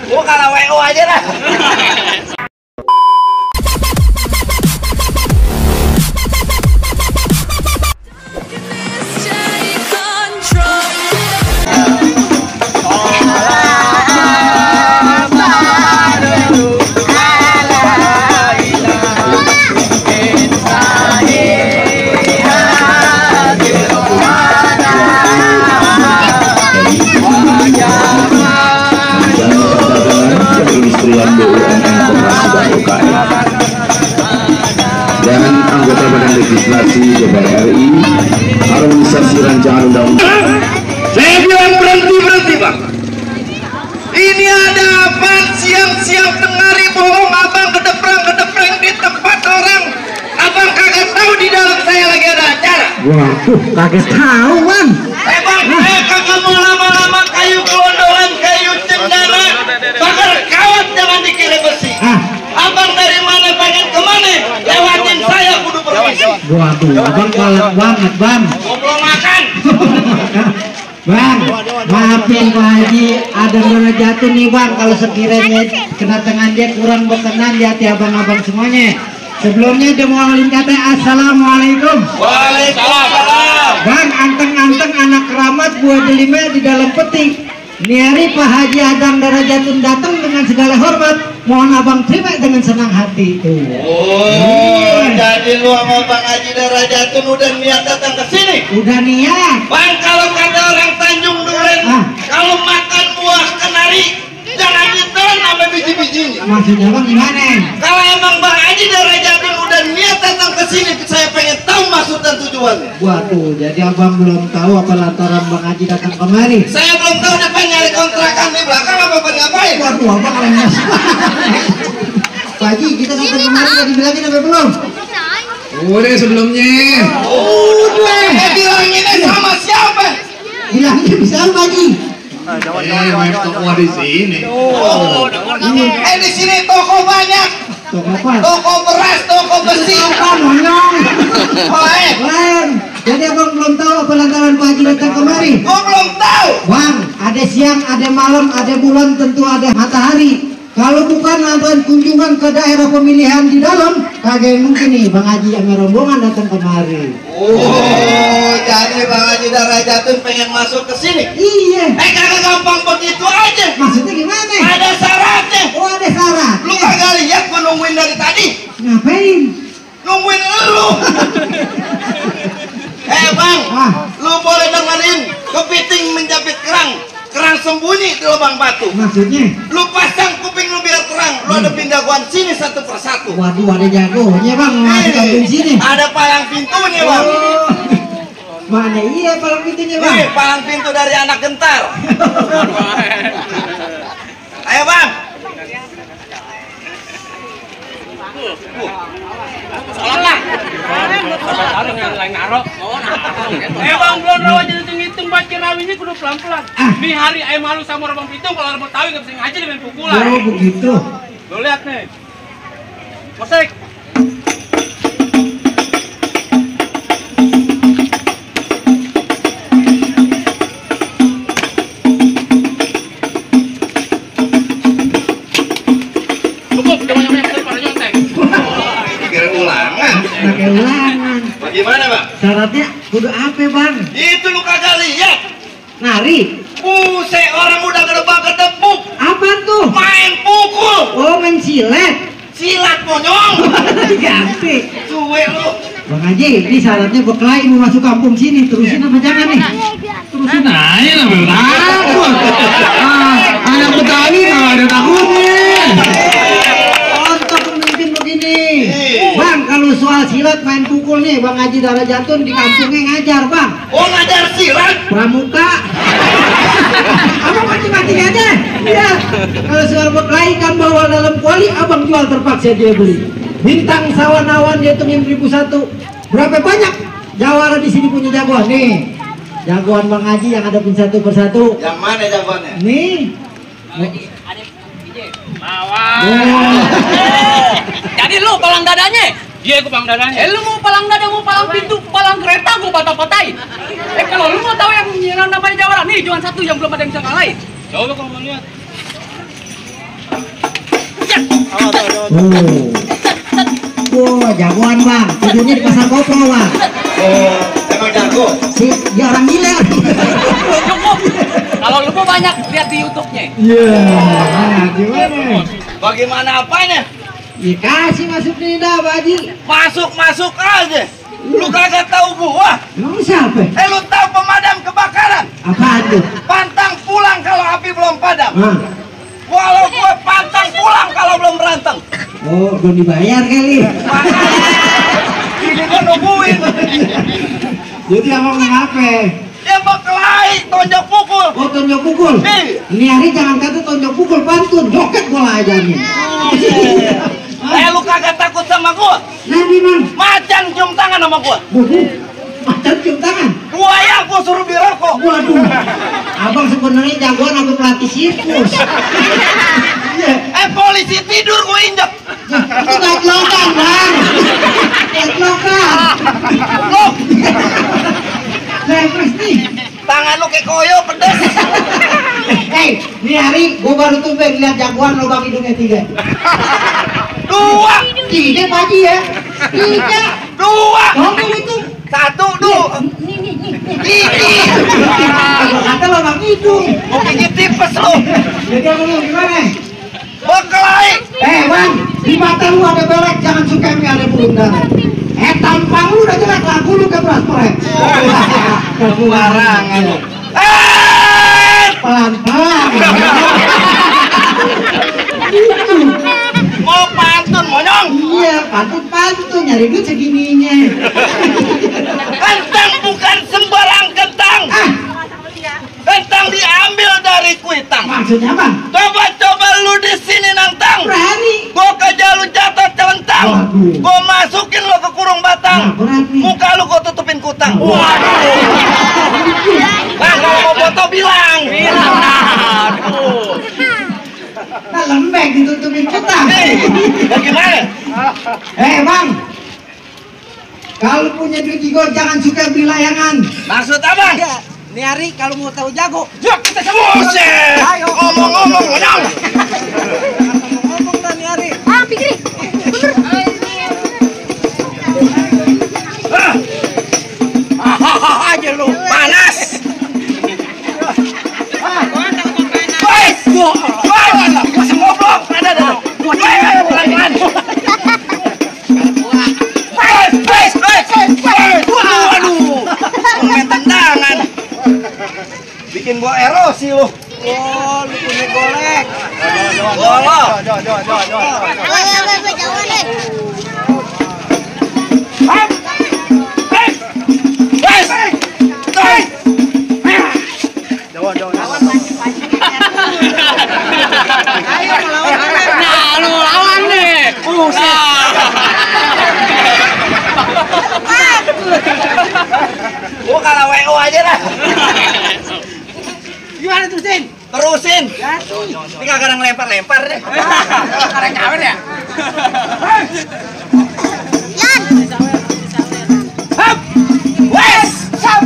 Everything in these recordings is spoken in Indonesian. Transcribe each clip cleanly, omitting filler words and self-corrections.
Gua kalah WO aja lah. Perindustrian BUMN Koperasi dan UKM dan anggota Badan Legislasi DPR RI harmonisasi rancangan undang-undang. Saya bilang berhenti Bang. Ini ada apa? Siang-siang tengari bohong abang kedeprang di tempat orang. Abang kagak tahu di dalam saya lagi ada acara. Waduh, kaget tahu Bang. Bang, saya kagak mau lama-lama kayu gelondongan, kayu cendana, bakar kawat jangan dikira besi. Abang dari mana pengen kemana? Lewatin saya kudu permisi. Waduh, abang galak banget Bang. Ngobrol makan. Bang, maafin Pak Haji, ada mana jatuh nih Bang. Kalau sekiranya kena tangan dia kurang berkenan di hati abang-abang semuanya. Sebelumnya dia mau kata assalamualaikum. Waalaikumsalam. Bang, anteng-anteng anak keramat buah delima di dalam peti. Niari Pak Haji Adang Darajatun datang dengan segala hormat. Mohon abang terima dengan senang hati itu. Oh, jadi lu sama Bang Haji Darajatun udah niat datang ke sini? Udah niat. Bang, kalau kata orang Tanjung Duren, kalau makan buah kenari jangan ditelan sama biji-bijinya. Maksudnya Bang gimana? Kalau emang Bang Haji Darajatun udah niat datang ke sini, saya pengen tahu maksud dan tujuannya. Waduh, jadi abang belum tahu apa lantaran Bang Haji datang kemari. Saya belum tahu dia pengen nyari kontrakan di belakang apa pengen ngapain. Waduh, abang lemes. Pak Haji, kita datang kemari udah dibilangin apa belum? Udah sebelumnya. Udah. Bilanginnya sama siapa? Bilangnya bisa Pak Haji. Main toko di sini. Di sini toko banyak. Toko apa? Toko beras, toko besi. Apa monyong? Lain. Lain. Jadi abang belum tahu apa lantaran Pak Haji datang kemari. Gua belum tahu. Bang, ada siang, ada malam, ada bulan, tentu ada matahari. Kalau bukan lantaran kunjungan ke daerah pemilihan di dalam, kagak mungkin nih Bang Haji sama rombongan datang kemari. Oh, jadi Bang Haji Darajatun pengen masuk ke sini? Iya. Kagak gampang begitu aja. Maksudnya gimana? Ada syaratnya. Oh, ada syarat. Lu kagak lihat gua nungguin dari tadi? Ngapain? Nungguin lu. Bang, lu boleh dengerin kepiting menjepit kerang sembunyi di lubang batu. Maksudnya? Lu pasang kuping lu biar terang. Lu ada pindaguan sini satu persatu. Waduh, ada jagonya Bang, masuk kampung sini. Ada palang pintunya Bang. Oh. Mana iya palang pintunya Bang? Nih, palang pintu dari anak gentar. Ayo Bang. Salah. Bang, belum rawa jadi hitung baca rawinya kudu pelan-pelan. Nih hari ayam malu sama orang pitung kalau orang Betawi nggak bisa ngaji dengan pukulan. Oh begitu. Lo lihat nih. Musik. Cukup, jangan pada nyontek. Kira ulangan. Pakai ulangan. Bagaimana Bang? Syaratnya kudu apa Bang? Itu lu kagak lihat. Nari. Buset, orang udah gedebak-gedebuk. Apaan tuh? Main pukul. Oh, main silet. Silat monyong. Ganti. Suwe lu. Bang Haji, ini syaratnya berkelahi mau masuk kampung sini. Terusin apa jangan nih? Terusin Ayo lah takut. Anak Betawi nggak ada takutnya. Untuk pemimpin begini. Bang, kalau soal silat main pukul nih, Bang Haji Darajatun di kampungnya ngajar Bang. Oh, ngajar silat. Pramuka. Abang mati-mati aja. Iya. Kalau soal berkelahi kan bawa dalam kuali, abang jual terpaksa dia beli. Bintang Sawanawan dia hitung 1001. Berapa banyak jawara di sini punya jagoan nih? Jagoan Bang Haji yang ada pun satu persatu. Yang mana jagoannya? Nih. Jadi lu palang dadanya? Iya, gua palang dadanya. Lu mau palang dada, mau palang pintu, palang kereta, gua patah-patahin. Kalau lu mau tahu yang namanya jawara, nih cuma satu yang belum ada yang bisa kalahin. Coba kalau mau lihat. Wah, jagoan bang, tidurnya di pasar kopro bang. Oh, emang jago. Dia orang gila. Cukup. Kalau lu mau banyak lihat di YouTube-nya. Iya, gimana? Bagaimana apanya? Ya kasih masuk nih dah, Pak Haji. Masuk aja. Lu kagak tahu gua. Emang siapa? Lu tahu pemadam kebakaran? Apaan tuh? Pantang pulang kalau api belum padam. Hah? Walau gue pantang pulang kalau belum berantem. Oh, belum dibayar kali. Ini gue nungguin. Jadi abang ngapain? Dia berkelahi, tonjok pukul. Oh, tonjok pukul? Ini hari jangan kata tonjok pukul, pantun. Joket bola aja nih. Lu kagak takut sama gua? Nah, nih bang. Macan cium tangan sama gua. Macan cium tangan. Buaya gua suruh dirokok. Waduh. Abang sebenarnya jagoan aku pelatih sirkus. Polisi tidur gua injek. Itu gak bang. Lokan. Loh, Lepres nih. tangan lu kayak koyo pedes. Hei, ini hari gua baru tuh lihat jagoan lubang hidungnya 3. 2, 3 Pak Haji ya. 3. 2, Ngomong itu. 1, 2. Gigi. Gua kata lubang hidung. Mau gigi tipes lu. Jadi aku mau gimana? Berkelahi. Bang, di mata lu ada belek, jangan suka yang ada burung darah. Tampang lu udah jelek, lagu lu ke beras perek. Barangan. Pelan-pelan. Mau pantun monyong. Iya, pantun nyari duit segininya. Kentang bukan sembarang kentang. Kentang diambil dari kuitang. Maksudnya apa? Coba lu di sini nantang. Berani. Gua kerja lu jatuh celentang. Waduh. Gua masukin lu ke kurung batang. Nah, berani. Muka lu gua tutupin kutang. Waduh. Nah, kalau mau foto bilang. Nah, lembek ditutupin kita. Bagaimana? Bang. Kalau punya duit juga jangan suka beli layangan. Maksud abang? Nih hari kalau mau tahu jago, Yuk kita semua. Buset. Ngomong-ngomong monyong. ngomong dah nih hari. Pikirin. Aja lu panas. Masih ngobrol. Ada. Pelan-pelan. Waduh. Main tendangan. Bikin gua erosi lu. Oh, lu punya golek. Jangan deh. Nah, lu lawan nih. Gua kalah WO aja dah. Gimana terusin? Terusin. Ini kagak ngelempar-lempar deh. Karek cawer ya? Yan. Hap. Wes. Sap.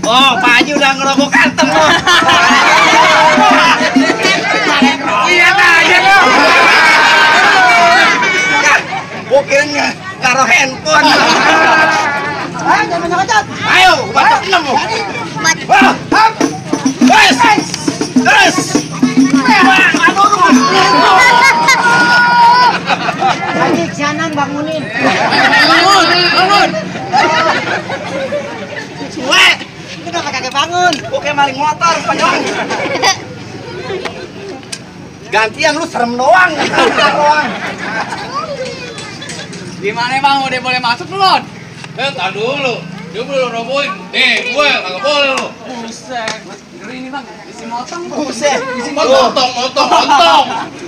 Oh, Pak Haji udah ngerokok kantong loh. Iya aja lo. Gua kira karo handphone. Jangan macet-macet. Ayo, batok 6 lo. Hap. Wes. Terus. Adik, sianan bangunin. Bangun. Suwe. Kenapa kagak bangun? Gua kayak maling motor, panyong. Gantian lu serem doang. Gimana bang, udah boleh masuk belum? Entar dulu. Dia belum robohin. Gue kagak boleh lu. Buset. Ngeri ini bang. Isi motong. Buset. Isi motong.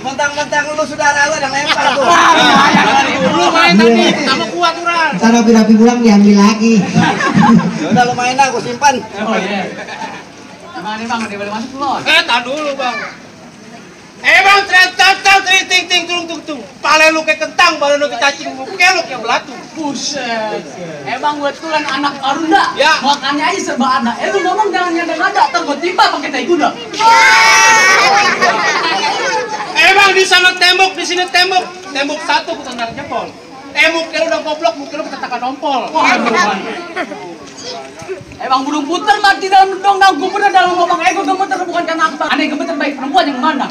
Mentang-mentang lu saudara lu yang lempar tuh. Lu main tadi. Sama kuat kurang. Ntar rapi-rapi pulang diambil lagi. Udah lu main dah, gua simpan. Oh iya. Gimana bang, udah boleh masuk belum? Entar dulu bang. Emang ternyata ting tung. Pale lu kayak kentang, badan lu kayak cacing, muka lu kayak belatu. Buset. Emang betulan anak Arunda. Ya. Makannya aja serba ada. Lu ngomong jangan ngada-ngada, ntar gua timpa pakai tai kuda. Emang di sana tembok, di sini tembok. Tembok satu ku tendang jempol. Tembok lu udah goblok, muka lu ketatakan ompol. Emang burung puter mati dalam dongdang gubernur dalam ngomong ego gemeter bukan karena akbar. Aneh gemeter baik perempuan yang mana?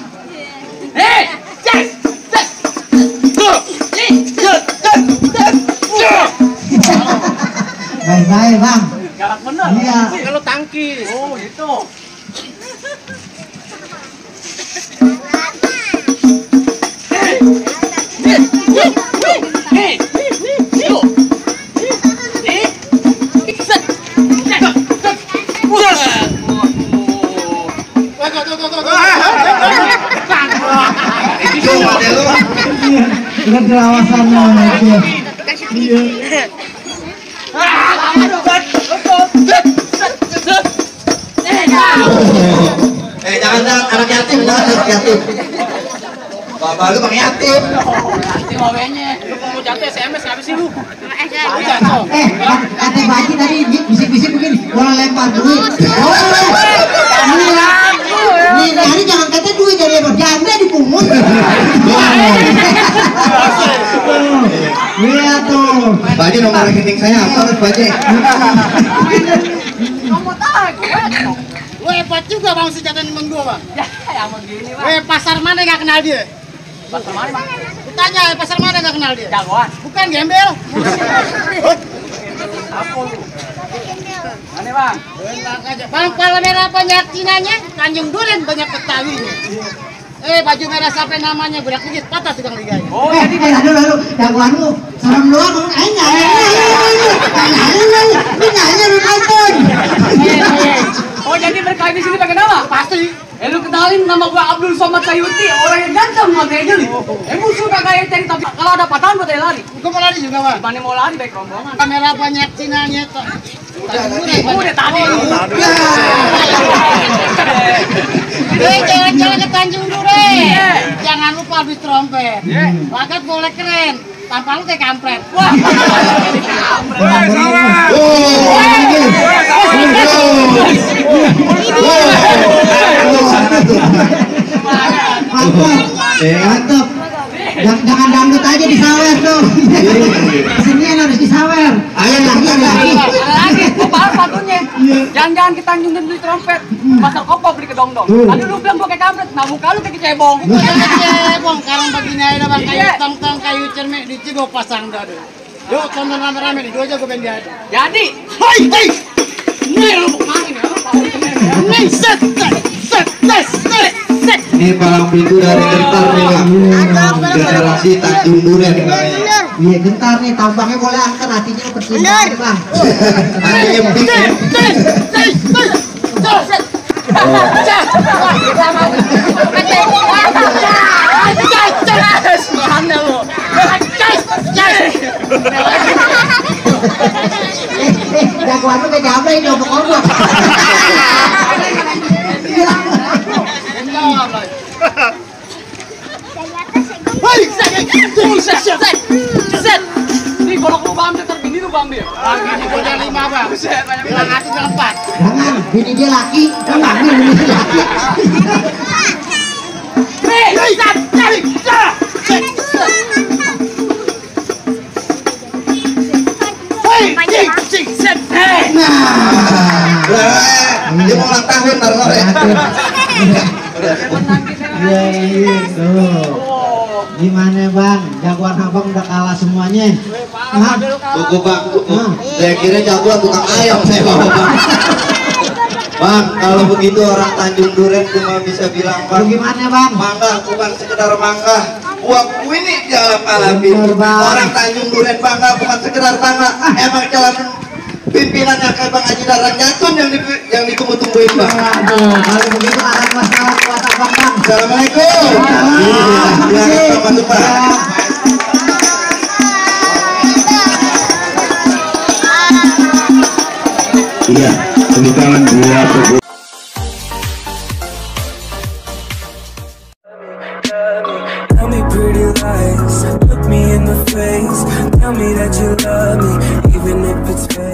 Baik bang. Galak bener. Iya. Kalau tangkis. Oh gitu. Dengan terawasannya aja. Iya. Jangan anak yatim, jangan anak yatim. Bapak lu bang yatim. Yatim awenya. Lu mau jatuh SMS habis sih lu. Kata Baji tadi bisik-bisik begini, bola lempar duit. Nih, hari jangan kata duit dari janda dipungut. Iya tuh. Baji nomor rekening saya apa Mas Baji? Kamu tahu Gue hebat juga bang si jatuhin bang gue bang. ya begini bang. Gue pasar mana gak kenal dia? Pasar mana bang? Tanya pasar mana gak kenal dia? Jagoan. Bukan gembel. Apa lu? Mana bang? Enak aja. Bang pala merah banyak Cinanya, Tanjung Duren banyak Betawinya. Baju merah siapa namanya? Budak dikit patah tukang liganya. Oh jadi Lalu jagoanmu serem doang. Oh jadi berkait di sini pakai nama? Pasti. Lu kenalin nama gua Abdul Somad Sayuti, orang yang ganteng mau kayak gini. Musuh kayak cari tapi kalau ada patahan buat lari. Gue mau lari juga bang. Gimana mau lari baik rombongan? Kamera banyak Cinanya tuh. Udah tadi. Jalan-jalan ke Tanjung Duren. Jangan lupa habis trompet. Lakat boleh keren. Tanpa lu kayak kampret. Wah. Mantap. Jangan dangdut aja di sawer tuh. Kesinian harus di sawer. Ayo lagi. Lagi, gua paham patunya. Jangan-jangan kita Tanjung Duren beli trompet. Pasar kopo beli kedong-dong. Tadi lu bilang gua kayak kampret, nah muka lu kayak cebong. Cebong, sekarang begini aja bang, kayu tong-tong, kayu cermek di Cigo pasang dadu. Yuk, tonton rame-rame nih, 2 aja gue pengen jadi. Jadi, Hei! Nih lu mau kemarin ya? Nih, set! Ini palang pintu dari Gentar nih Bang. Generasi Tanjung Duren namanya. Iya gentar nih, tampangnya boleh angkat, hatinya kecil bang. Hatinya big ya. Jagoan lu kayak gablay dong, ngomong. set. Nih golok lu bambil terbini lu bambil. Ini gue udah 5 bang. Bilang hati udah 4. Jangan, bini dia laki, jangan bini dia laki. Dia mau ulang tahun ntar sore. Iya gitu. Gimana bang, jagoan abang udah kalah semuanya. Cukup Bang, cukup. Saya kira jagoan tukang ayam saya bawa Bang. Bang, kalau begitu orang Tanjung Duren cuma bisa bilang Bang, Gimana bang? mangga bukan sekedar mangga, buahku ini jalan alapin. Bener, Bang. Orang Tanjung Duren bangga bukan sekedar tangga. Emang jalan pimpinannya kayak Bang Haji Darang Jatun yang ditunggu-tungguin Bang. Aduh, kalau begitu akan masalah kuat abang bang. Assalamualaikum. Iya, selamat Pak. Iya, tepuk tangan buat pretty lies. Look me in the face, tell me that you love me, even if it's fake.